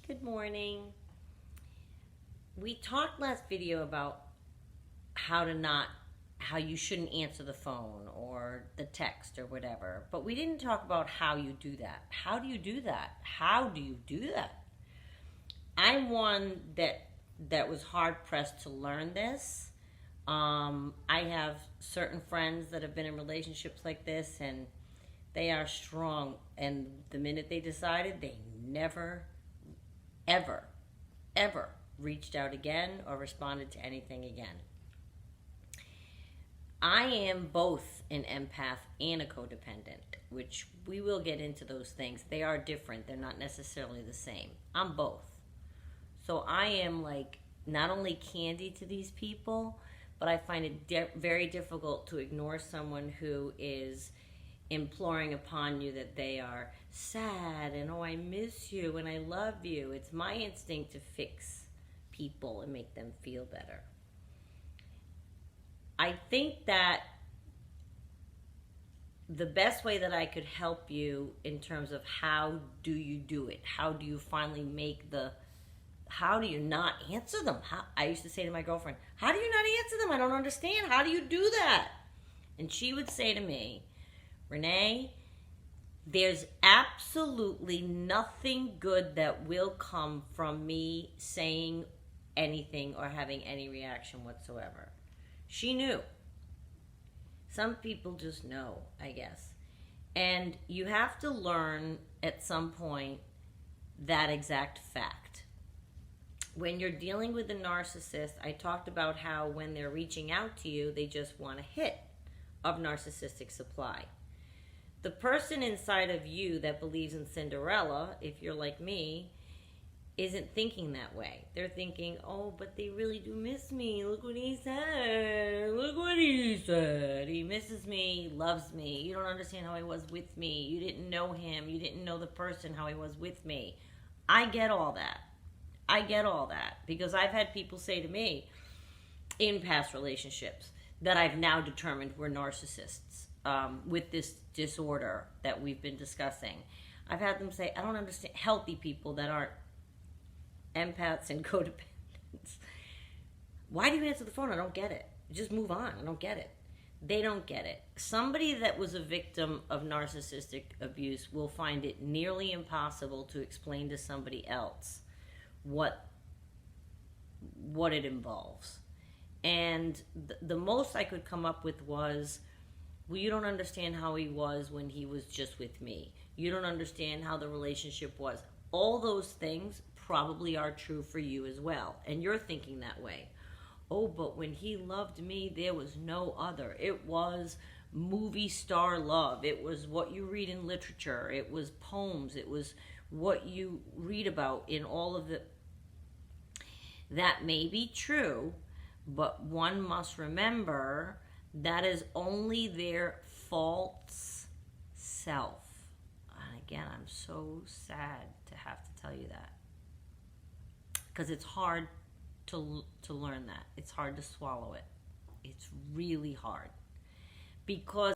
Good morning. We talked last video about how you shouldn't answer the phone or the text or whatever, but we didn't talk about how you do that. How do you do that? How do you do that? I'm one that was hard pressed to learn this. I have certain friends that have been in relationships like this, and they are strong. And the minute they decided, they never, ever reached out again or responded to anything again. I am both an empath and a codependent, which we will get into those things. They are different. They're not necessarily the same. I'm both. So I am like not only candy to these people, but I find it very difficult to ignore someone who is imploring upon you that they are sad and, oh, I miss you and I love you. It's my instinct to fix people and make them feel better. I think that the best way that I could help you in terms of how do you do it, how do you finally how do you not answer them? I used to say to my girlfriend, how do you not answer them? I don't understand. How do you do that? And she would say to me, Renee, there's absolutely nothing good that will come from me saying anything or having any reaction whatsoever. She knew. Some people just know, I guess. And you have to learn at some point that exact fact. When you're dealing with a narcissist, I talked about how when they're reaching out to you, they just want a hit of narcissistic supply. The person inside of you that believes in Cinderella, if you're like me, isn't thinking that way. They're thinking, oh, but they really do miss me. Look what he said. Look what he said. He misses me, loves me. You don't understand how he was with me. You didn't know him. You didn't know the person how he was with me. I get all that. I get all that because I've had people say to me in past relationships that I've now determined were narcissists with this disorder that we've been discussing. I've had them say, I don't understand, healthy people that aren't empaths and codependents. Why do you answer the phone? I don't get it. Just move on. I don't get it. They don't get it. Somebody that was a victim of narcissistic abuse will find it nearly impossible to explain to somebody else what it involves. And the most I could come up with was, well, you don't understand how he was when he was just with me. You don't understand how the relationship was. All those things probably are true for you as well. And you're thinking that way. Oh, but when he loved me, there was no other. It was movie star love. It was what you read in literature. It was poems. It was what you read about in all of the... That may be true, but one must remember that is only their false self. And again, I'm so sad to have to tell you that. Because it's hard to learn that. It's hard to swallow it. It's really hard. Because